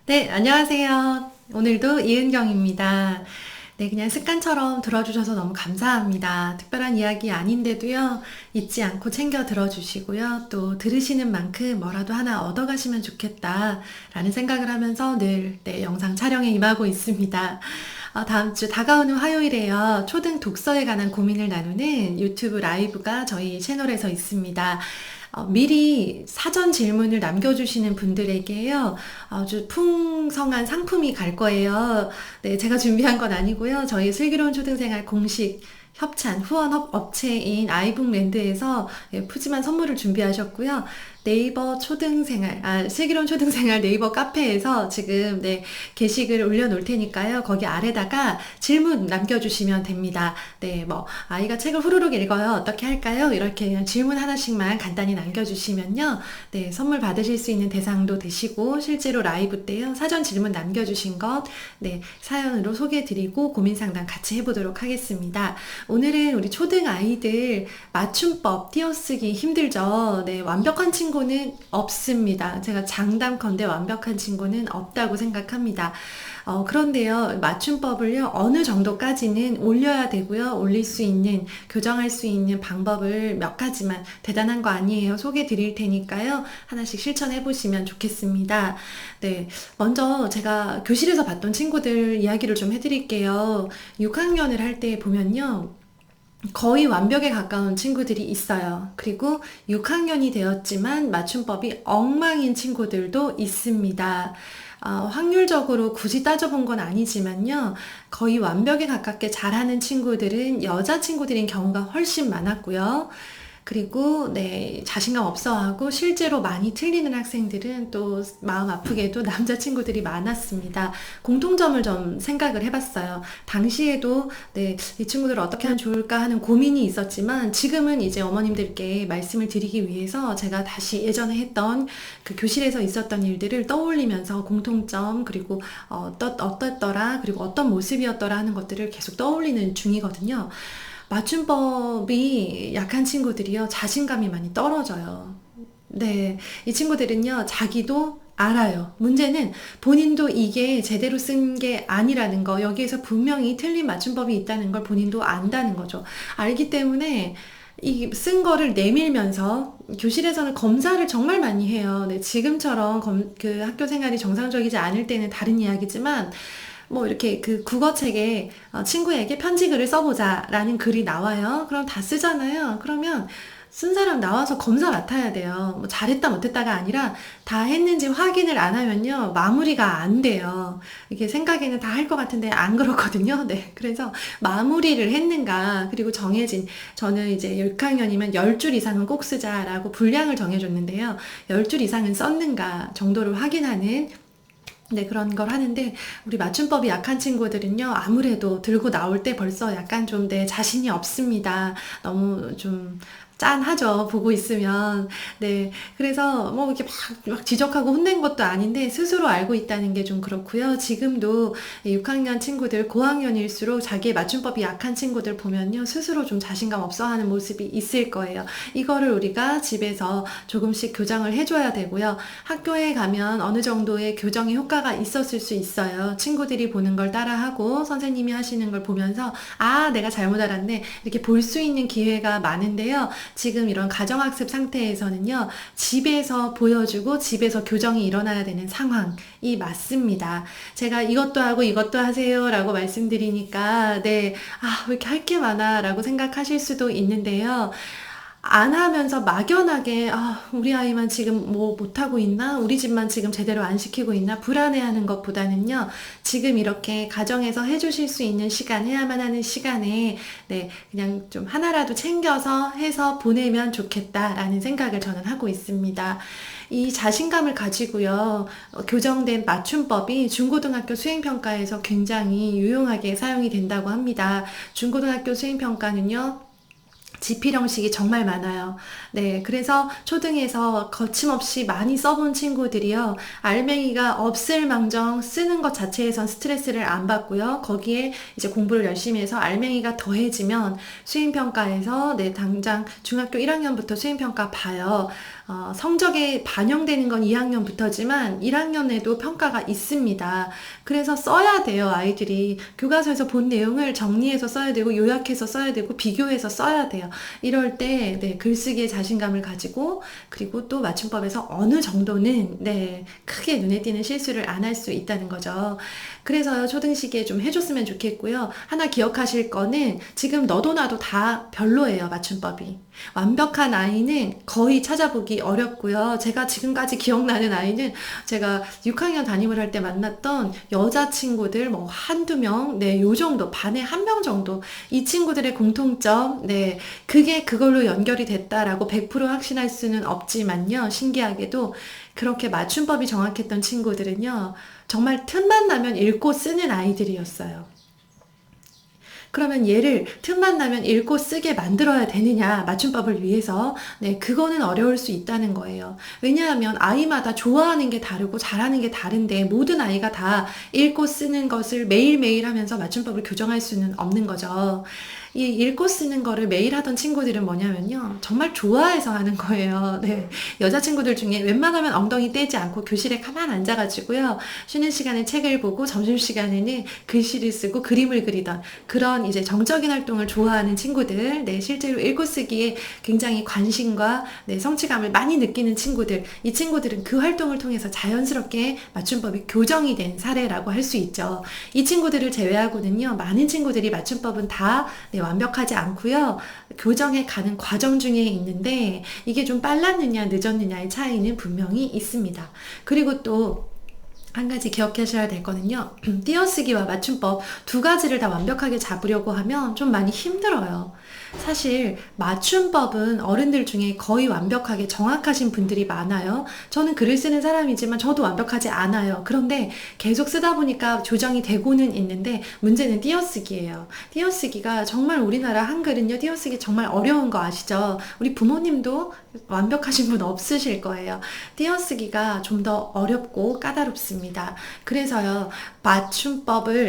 네, 안녕하세요. 오늘도 이은경입니다. 네, 그냥 습관처럼 들어주셔서 너무 감사합니다. 특별한 이야기 아닌데도요, 잊지 않고 챙겨 들어주시고요, 또 들으시는 만큼 뭐라도 하나 얻어가시면 좋겠다라는 생각을 하면서 늘 영상 촬영에 임하고 있습니다. 다음 주 다가오는 화요일에요. 초등 독서에 관한 고민을 나누는 유튜브 라이브가 저희 채널에서 있습니다. 미리 사전 질문을 남겨주시는 분들에게요, 아주 풍성한 상품이 갈 거예요. 네, 제가 준비한 건 아니고요. 저희 슬기로운 초등생활 공식 협찬 후원 업체인 아이북랜드에서 푸짐한 선물을 준비하셨고요. 네이버 초등생활, 슬기로운 초등생활 네이버 카페에서 지금 게시글 올려놓을 테니까요. 거기 아래다가 질문 남겨주시면 됩니다. 네, 뭐 아이가 책을 후루룩 읽어요. 어떻게 할까요? 이렇게 그냥 질문 하나씩만 간단히 남겨주시면요. 네, 선물 받으실 수 있는 대상도 되시고 실제로 라이브 때요. 사전 질문 남겨주신 것 사연으로 소개해드리고 고민 상담 같이 해보도록 하겠습니다. 오늘은 우리 초등 아이들 맞춤법 띄어쓰기 힘들죠. 네, 완벽한 친구는 없습니다. 제가 장담컨대 완벽한 친구는 없다고 생각합니다. 그런데요, 맞춤법을요, 어느 정도까지는 올려야 되고요, 올릴 수 있는, 교정할 수 있는 방법을 몇 가지만 대단한 거 아니에요. 소개 드릴 테니까요, 하나씩 실천해 보시면 좋겠습니다. 네, 먼저 제가 교실에서 봤던 친구들 이야기를 좀 해드릴게요. 6학년을 할 때 보면요, 거의 완벽에 가까운 친구들이 있어요. 그리고 6학년이 되었지만 맞춤법이 엉망인 친구들도 있습니다. 확률적으로 굳이 따져본 건 아니지만요. 거의 완벽에 가깝게 잘하는 친구들은 여자 친구들인 경우가 훨씬 많았고요. 그리고 자신감 없어하고 실제로 많이 틀리는 학생들은 또 마음 아프게도 남자친구들이 많았습니다. 공통점을 좀 생각을 해봤어요. 당시에도 이 친구들을 어떻게 하면 좋을까 하는 고민이 있었지만 지금은 이제 어머님들께 말씀을 드리기 위해서 제가 다시 예전에 했던 그 교실에서 있었던 일들을 떠올리면서 공통점 그리고 어떻더라 그리고 어떤 모습이었더라 하는 것들을 계속 떠올리는 중이거든요. 맞춤법이 약한 친구들이요, 자신감이 많이 떨어져요. 네, 이 친구들은요, 자기도 알아요. 문제는 본인도 이게 제대로 쓴 게 아니라는 거, 여기에서 분명히 틀린 맞춤법이 있다는 걸 본인도 안다는 거죠. 알기 때문에 이 쓴 거를 내밀면서 교실에서는 검사를 정말 많이 해요. 네, 지금처럼 그 학교 생활이 정상적이지 않을 때는 다른 이야기지만 뭐 이렇게 그 국어책에 친구에게 편지글을 써보자라는 글이 나와요. 그럼 다 쓰잖아요. 그러면 쓴 사람 나와서 검사 맡아야 돼요. 뭐 잘했다 못했다가 아니라 다 했는지 확인을 안 하면요, 마무리가 안 돼요. 이게 생각에는 다 할 것 같은데 안 그렇거든요. 네. 그래서 마무리를 했는가, 그리고 정해진, 저는 이제 6학년이면 10줄 이상은 꼭 쓰자라고 분량을 정해줬는데요. 10줄 이상은 썼는가 정도를 확인하는 그런 걸 하는데, 우리 맞춤법이 약한 친구들은요, 아무래도 들고 나올 때 벌써 약간 좀 자신이 없습니다. 너무 좀 짠하죠, 보고 있으면. 네. 그래서 뭐 이렇게 막 지적하고 혼낸 것도 아닌데, 스스로 알고 있다는 게 좀 그렇고요. 지금도 6학년 친구들, 고학년일수록 자기의 맞춤법이 약한 친구들 보면요, 스스로 좀 자신감 없어 하는 모습이 있을 거예요. 이거를 우리가 집에서 조금씩 교정을 해줘야 되고요. 학교에 가면 어느 정도의 교정의 효과가 있었을 수 있어요. 친구들이 보는 걸 따라하고 선생님이 하시는 걸 보면서 내가 잘못 알았네, 이렇게 볼 수 있는 기회가 많은데요. 지금 이런 가정학습 상태에서는요, 집에서 보여주고 집에서 교정이 일어나야 되는 상황이 맞습니다. 제가 이것도 하고 이것도 하세요 라고 말씀드리니까 왜 이렇게 할 게 많아 라고 생각하실 수도 있는데요. 안 하면서 막연하게 우리 아이만 지금 뭐 못하고 있나? 우리 집만 지금 제대로 안 시키고 있나? 불안해하는 것보다는요, 지금 이렇게 가정에서 해주실 수 있는 시간, 해야만 하는 시간에 그냥 좀 하나라도 챙겨서 해서 보내면 좋겠다라는 생각을 저는 하고 있습니다. 이 자신감을 가지고요, 교정된 맞춤법이 중고등학교 수행평가에서 굉장히 유용하게 사용이 된다고 합니다. 중고등학교 수행평가는요, 지필 형식이 정말 많아요. 네, 그래서 초등에서 거침없이 많이 써본 친구들이요, 알맹이가 없을 망정 쓰는 것 자체에선 스트레스를 안 받고요. 거기에 이제 공부를 열심히 해서 알맹이가 더해지면 수행평가에서 당장 중학교 1학년부터 수행평가 봐요. 성적에 반영되는 건 2학년부터지만 1학년에도 평가가 있습니다. 그래서 써야 돼요, 아이들이. 교과서에서 본 내용을 정리해서 써야 되고, 요약해서 써야 되고, 비교해서 써야 돼요. 이럴 때, 네, 글쓰기에 자신감을 가지고, 그리고 또 맞춤법에서 어느 정도는, 네, 크게 눈에 띄는 실수를 안 할 수 있다는 거죠. 그래서 초등시기에 좀 해줬으면 좋겠고요. 하나 기억하실 거는 지금 너도 나도 다 별로예요, 맞춤법이. 완벽한 아이는 거의 찾아보기 어렵고요. 제가 지금까지 기억나는 아이는 제가 6학년 담임을 할 때 만났던 여자친구들 뭐 한두 명, 네, 요 정도, 반에 한 명 정도. 이 친구들의 공통점, 네, 그게 그걸로 연결이 됐다라고 100% 확신할 수는 없지만요. 신기하게도 그렇게 맞춤법이 정확했던 친구들은요, 정말 틈만 나면 읽고 쓰는 아이들이었어요. 그러면 얘를 틈만 나면 읽고 쓰게 만들어야 되느냐, 맞춤법을 위해서. 네, 그거는 어려울 수 있다는 거예요. 왜냐하면 아이마다 좋아하는 게 다르고 잘하는 게 다른데 모든 아이가 다 읽고 쓰는 것을 매일매일 하면서 맞춤법을 교정할 수는 없는 거죠. 이 읽고 쓰는 거를 매일 하던 친구들은 뭐냐면요, 정말 좋아해서 하는 거예요. 네. 여자친구들 중에 웬만하면 엉덩이 떼지 않고 교실에 가만 앉아가지고요, 쉬는 시간에 책을 보고 점심시간에는 글씨를 쓰고 그림을 그리던 그런 이제 정적인 활동을 좋아하는 친구들, 네, 실제로 읽고 쓰기에 굉장히 관심과, 네, 성취감을 많이 느끼는 친구들, 이 친구들은 그 활동을 통해서 자연스럽게 맞춤법이 교정이 된 사례라고 할 수 있죠. 이 친구들을 제외하고는요, 많은 친구들이 맞춤법은 다, 네, 완벽하지 않고요, 교정해 가는 과정 중에 있는데 이게 좀 빨랐느냐 늦었느냐의 차이는 분명히 있습니다. 그리고 또 한 가지 기억하셔야 될 거는요, 띄어쓰기와 맞춤법 두 가지를 다 완벽하게 잡으려고 하면 좀 많이 힘들어요. 사실 맞춤법은 어른들 중에 거의 완벽하게 정확하신 분들이 많아요. 저는 글을 쓰는 사람이지만 저도 완벽하지 않아요. 그런데 계속 쓰다 보니까 조정이 되고는 있는데, 문제는 띄어쓰기예요. 띄어쓰기가 정말, 우리나라 한글은요, 띄어쓰기 정말 어려운 거 아시죠? 우리 부모님도 완벽하신 분 없으실 거예요. 띄어쓰기가 좀 더 어렵고 까다롭습니다. 그래서요, 맞춤법과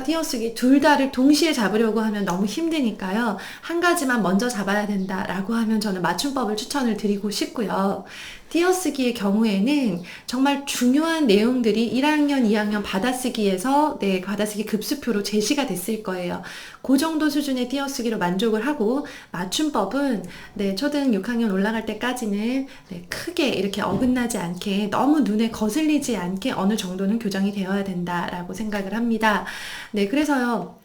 띄어쓰기 둘 다를 동시에 잡으려고 하면 너무 힘드니까요, 한 가지만 먼저 잡아야 된다라고 하면 저는 맞춤법을 추천을 드리고 싶고요. 띄어쓰기의 경우에는 정말 중요한 내용들이 1학년, 2학년 받아쓰기에서, 네, 받아쓰기 급수표로 제시가 됐을 거예요. 그 정도 수준의 띄어쓰기로 만족을 하고, 맞춤법은, 네, 초등 6학년 올라갈 때까지는, 네, 크게 이렇게 어긋나지 않게, 너무 눈에 거슬리지 않게 어느 정도는 교정이 되어야 된다라고 생각을 합니다. 네, 그래서요,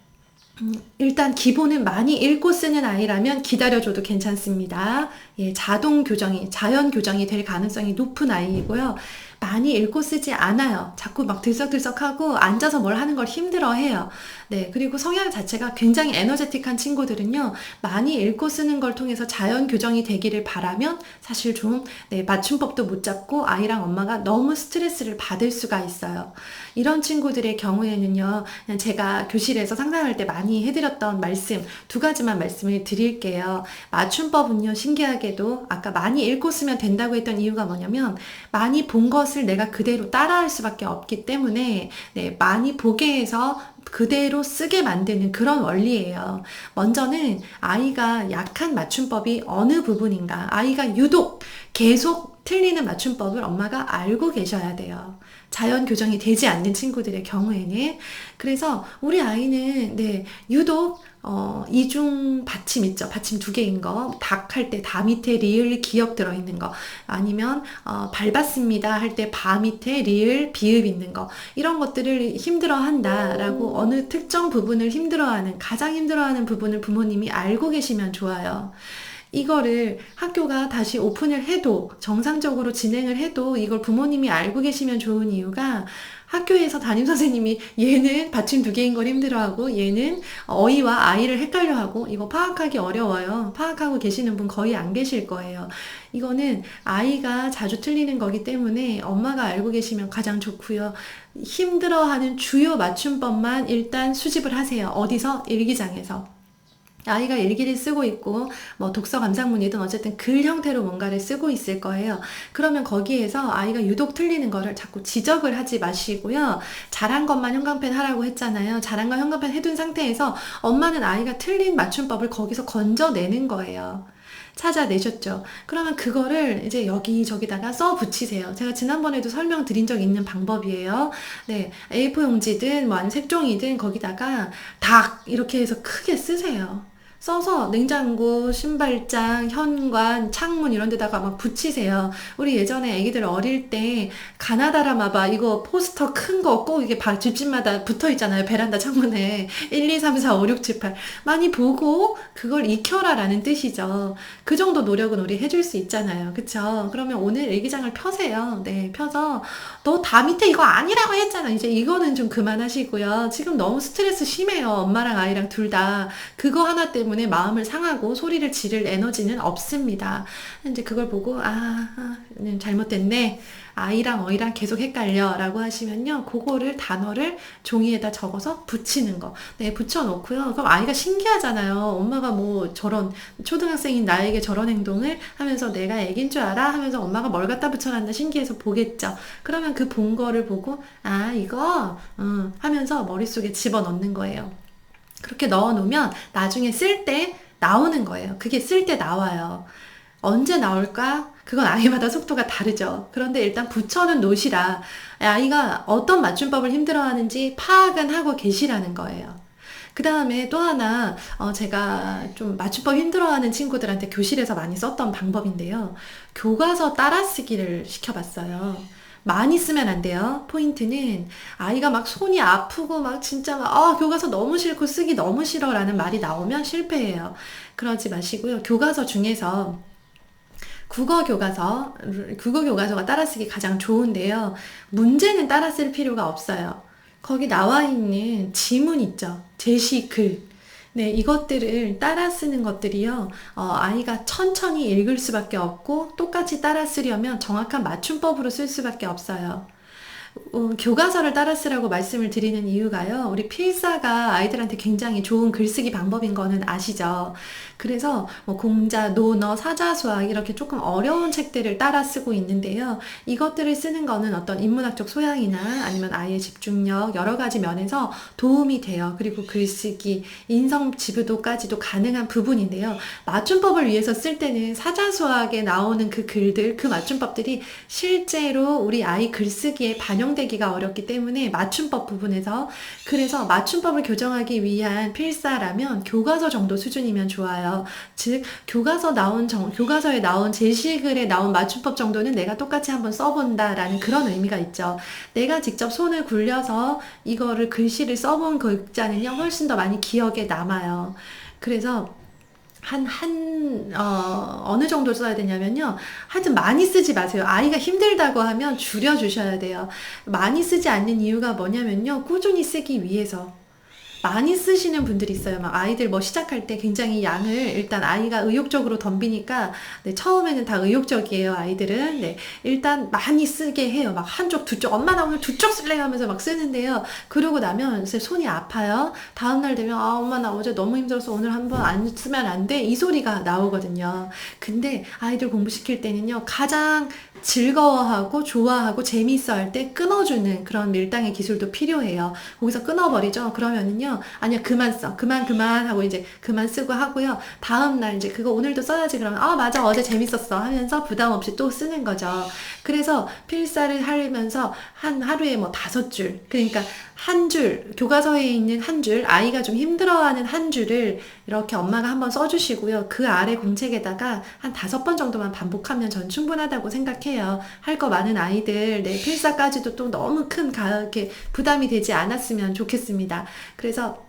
일단 기본은 많이 읽고 쓰는 아이라면 기다려줘도 괜찮습니다. 예, 자연 교정이 될 가능성이 높은 아이이고요. 많이 읽고 쓰지 않아요. 자꾸 막 들썩들썩하고 앉아서 뭘 하는 걸 힘들어해요. 네, 그리고 성향 자체가 굉장히 에너제틱한 친구들은요, 많이 읽고 쓰는 걸 통해서 자연 교정이 되기를 바라면 사실 좀, 네, 맞춤법도 못 잡고 아이랑 엄마가 너무 스트레스를 받을 수가 있어요. 이런 친구들의 경우에는요, 그냥 제가 교실에서 상담할 때 많이 해드렸던 말씀, 두 가지만 말씀을 드릴게요. 맞춤법은요, 신기하게도 아까 많이 읽고 쓰면 된다고 했던 이유가 뭐냐면, 많이 본 것을 내가 그대로 따라할 수밖에 없기 때문에, 네, 많이 보게 해서 그대로 쓰게 만드는 그런 원리예요. 먼저는 아이가 약한 맞춤법이 어느 부분인가, 아이가 유독 계속 틀리는 맞춤법을 엄마가 알고 계셔야 돼요. 자연 교정이 되지 않는 친구들의 경우에는. 그래서 우리 아이는, 네, 유독 이중 받침 있죠. 받침 두 개인 거. 닭 할 때 다 밑에 리을 기역 들어있는 거. 아니면 밟았습니다 할 때 바 밑에 리을 비읍 있는 거. 이런 것들을 힘들어한다라고, 어느 특정 부분을 가장 힘들어하는 부분을 부모님이 알고 계시면 좋아요. 이거를 학교가 다시 오픈을 해도, 정상적으로 진행을 해도 이걸 부모님이 알고 계시면 좋은 이유가, 학교에서 담임선생님이 얘는 받침 두 개인 걸 힘들어하고 얘는 어이와 아이를 헷갈려하고, 이거 파악하기 어려워요. 파악하고 계시는 분 거의 안 계실 거예요. 이거는 아이가 자주 틀리는 거기 때문에 엄마가 알고 계시면 가장 좋고요. 힘들어하는 주요 맞춤법만 일단 수집을 하세요. 어디서? 일기장에서. 아이가 일기를 쓰고 있고, 뭐 독서 감상문이든 어쨌든 글 형태로 뭔가를 쓰고 있을 거예요. 그러면 거기에서 아이가 유독 틀리는 거를 자꾸 지적을 하지 마시고요. 잘한 것만 형광펜 하라고 했잖아요. 잘한 거 형광펜 해둔 상태에서 엄마는 아이가 틀린 맞춤법을 거기서 건져내는 거예요. 찾아내셨죠. 그러면 그거를 이제 여기저기다가 써 붙이세요. 제가 지난번에도 설명드린 적 있는 방법이에요. 네, A4 용지든 뭐 아니면 색종이든 거기다가 닭 이렇게 해서 크게 쓰세요. 써서 냉장고, 신발장, 현관, 창문 이런 데다가 막 붙이세요. 우리 예전에 애기들 어릴 때 가나다라 마바 이거 포스터 큰 거 꼭 이게 집집마다 붙어 있잖아요. 베란다 창문에 1, 2, 3, 4, 5, 6, 7, 8 많이 보고 그걸 익혀라라는 뜻이죠. 그 정도 노력은 우리 해줄 수 있잖아요. 그쵸? 그러면 오늘 일기장을 펴세요. 네, 펴서 너 다 밑에 이거 아니라고 했잖아. 이제 이거는 좀 그만하시고요. 지금 너무 스트레스 심해요. 엄마랑 아이랑 둘 다. 그거 하나 때문에 마음을 상하고 소리를 지를 에너지는 없습니다. 이제 그걸 보고 잘못됐네. 아이랑 어이랑 계속 헷갈려 라고 하시면요. 그거를 단어를 종이에다 적어서 붙이는 거. 네, 붙여놓고요. 그럼 아이가 신기하잖아요. 엄마가 뭐 저런 초등학생인 나에게 저런 행동을 하면서 내가 애긴 줄 알아? 하면서 엄마가 뭘 갖다 붙여놨나 신기해서 보겠죠. 그러면 그 본 거를 보고 이거 하면서 머릿속에 집어넣는 거예요. 그렇게 넣어놓으면 나중에 쓸 때 나오는 거예요. 그게 쓸 때 나와요. 언제 나올까? 그건 아이마다 속도가 다르죠. 그런데 일단 붙여는 놓으시라. 아이가 어떤 맞춤법을 힘들어하는지 파악은 하고 계시라는 거예요. 그 다음에 또 하나 제가 좀 맞춤법 힘들어하는 친구들한테 교실에서 많이 썼던 방법인데요. 교과서 따라쓰기를 시켜봤어요. 많이 쓰면 안 돼요. 포인트는 아이가 막 손이 아프고 막 진짜 막 교과서 너무 싫고 쓰기 너무 싫어라는 말이 나오면 실패해요. 그러지 마시고요. 교과서 중에서 국어 교과서가 따라쓰기 가장 좋은데요. 문제는 따라쓸 필요가 없어요. 거기 나와 있는 지문 있죠. 제시 글. 네, 이것들을 따라 쓰는 것들이요. 아이가 천천히 읽을 수밖에 없고 똑같이 따라 쓰려면 정확한 맞춤법으로 쓸 수밖에 없어요. 교과서를 따라 쓰라고 말씀을 드리는 이유가요. 우리 필사가 아이들한테 굉장히 좋은 글쓰기 방법인 거는 아시죠? 그래서 뭐 공자, 논어, 사자수학 이렇게 조금 어려운 책들을 따라 쓰고 있는데요. 이것들을 쓰는 거는 어떤 인문학적 소양이나 아니면 아이의 집중력 여러 가지 면에서 도움이 돼요. 그리고 글쓰기, 인성 지부도까지도 가능한 부분인데요. 맞춤법을 위해서 쓸 때는 사자수학에 나오는 그 글들, 그 맞춤법들이 실제로 우리 아이 글쓰기에 반영되기가 어렵기 때문에 맞춤법 부분에서 그래서 맞춤법을 교정하기 위한 필사라면 교과서 정도 수준이면 좋아요. 즉 교과서에 나온 제시글에 나온 맞춤법 정도는 내가 똑같이 한번 써본다라는 그런 의미가 있죠. 내가 직접 손을 굴려서 이거를 글씨를 써본 글자는요 훨씬 더 많이 기억에 남아요. 그래서 어느 정도 써야 되냐면요. 하여튼 많이 쓰지 마세요. 아이가 힘들다고 하면 줄여주셔야 돼요. 많이 쓰지 않는 이유가 뭐냐면요. 꾸준히 쓰기 위해서. 많이 쓰시는 분들이 있어요. 막 아이들 뭐 시작할 때 굉장히 양을 일단 아이가 의욕적으로 덤비니까 네, 처음에는 다 의욕적이에요. 아이들은 네, 일단 많이 쓰게 해요. 막 한쪽 두쪽 엄마 나 오늘 두 쪽 쓸래 하면서 막 쓰는데요. 그러고 나면 손이 아파요. 다음날 되면 엄마 나 어제 너무 힘들어서 오늘 한번 안 쓰면 안 돼. 이 소리가 나오거든요. 근데 아이들 공부시킬 때는요. 가장 즐거워하고 좋아하고 재미있어 할 때 끊어주는 그런 밀당의 기술도 필요해요. 거기서 끊어버리죠. 그러면은요. 아니야 그만 써. 그만 하고 이제 그만 쓰고 하고요. 다음날 이제 그거 오늘도 써야지 그러면 맞아 어제 재밌었어 하면서 부담 없이 또 쓰는 거죠. 그래서 필사를 하면서 한 하루에 뭐 5줄 그러니까 한 줄, 교과서에 있는 한 줄, 아이가 좀 힘들어하는 한 줄을 이렇게 엄마가 한번 써주시고요. 그 아래 공책에다가 한 5번 정도만 반복하면 전 충분하다고 생각해요. 할 거 많은 아이들, 네, 필사까지도 또 너무 큰 이렇게 부담이 되지 않았으면 좋겠습니다. 그래서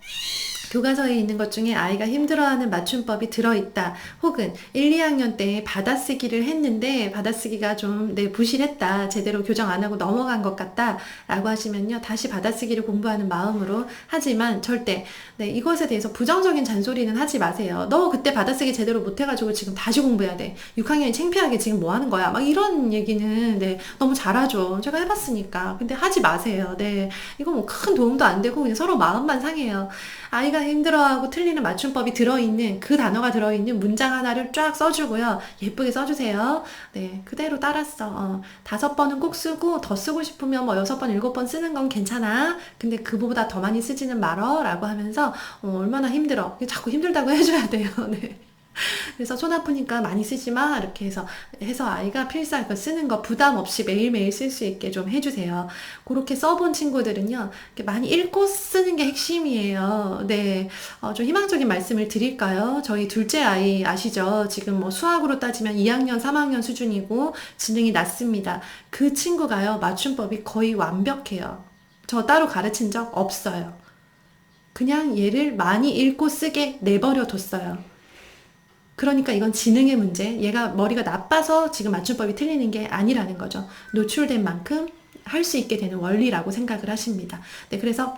교과서에 있는 것 중에 아이가 힘들어하는 맞춤법이 들어있다. 혹은 1, 2학년 때 받아쓰기를 했는데 받아쓰기가 좀 부실했다. 제대로 교정 안 하고 넘어간 것 같다. 라고 하시면요. 다시 받아쓰기를 공부하는 마음으로 하지만 절대 이것에 대해서 부정적인 잔소리는 하지 마세요. 너 그때 받아쓰기 제대로 못해가지고 지금 다시 공부해야 돼. 6학년이 창피하게 지금 뭐 하는 거야. 막 이런 얘기는 너무 잘하죠. 제가 해봤으니까. 근데 하지 마세요. 이거 뭐 큰 도움도 안 되고 그냥 서로 마음만 상해요. 아이가 힘들어하고 틀리는 맞춤법이 들어있는 그 단어가 들어있는 문장 하나를 쫙 써주고요. 예쁘게 써주세요. 네, 그대로 따랐어. 5번은 꼭 쓰고 더 쓰고 싶으면 뭐 6번, 7번 쓰는 건 괜찮아. 근데 그보다 더 많이 쓰지는 말어 라고 하면서 얼마나 힘들어. 자꾸 힘들다고 해줘야 돼요. 네. 그래서 손 아프니까 많이 쓰지 마. 이렇게 해서 아이가 필사 그 쓰는 거 부담 없이 매일매일 쓸 수 있게 좀 해주세요. 그렇게 써본 친구들은요, 이렇게 많이 읽고 쓰는 게 핵심이에요. 네. 좀 희망적인 말씀을 드릴까요? 저희 둘째 아이 아시죠? 지금 뭐 수학으로 따지면 2학년, 3학년 수준이고 지능이 낮습니다. 그 친구가요, 맞춤법이 거의 완벽해요. 저 따로 가르친 적 없어요. 그냥 얘를 많이 읽고 쓰게 내버려 뒀어요. 그러니까 이건 지능의 문제. 얘가 머리가 나빠서 지금 맞춤법이 틀리는 게 아니라는 거죠. 노출된 만큼 할 수 있게 되는 원리라고 생각을 하십니다. 네, 그래서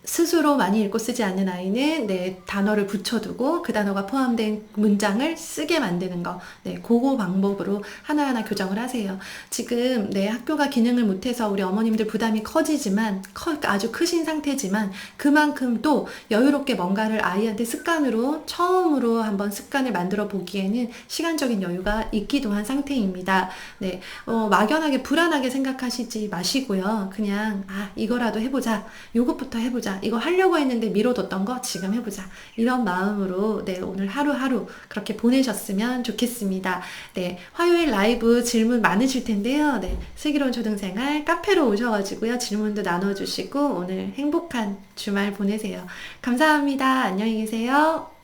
스스로 많이 읽고 쓰지 않는 아이는 네, 단어를 붙여두고 그 단어가 포함된 문장을 쓰게 만드는 거. 네, 그거 방법으로 하나하나 교정을 하세요. 지금 네, 학교가 기능을 못해서 우리 어머님들 부담이 커지지만 아주 크신 상태지만 그만큼 또 여유롭게 뭔가를 아이한테 습관으로 처음으로 한번 습관을 만들어 보기에는 시간적인 여유가 있기도 한 상태입니다. 네, 막연하게 불안하게 생각하시지 마시고요. 그냥 이거라도 해보자. 요것부터 해보자. 이거 하려고 했는데 미뤄뒀던 거 지금 해보자. 이런 마음으로 네, 오늘 하루하루 그렇게 보내셨으면 좋겠습니다. 네, 화요일 라이브 질문 많으실 텐데요. 네, 슬기로운 초등생활 카페로 오셔가지고요. 질문도 나눠주시고 오늘 행복한 주말 보내세요. 감사합니다. 안녕히 계세요.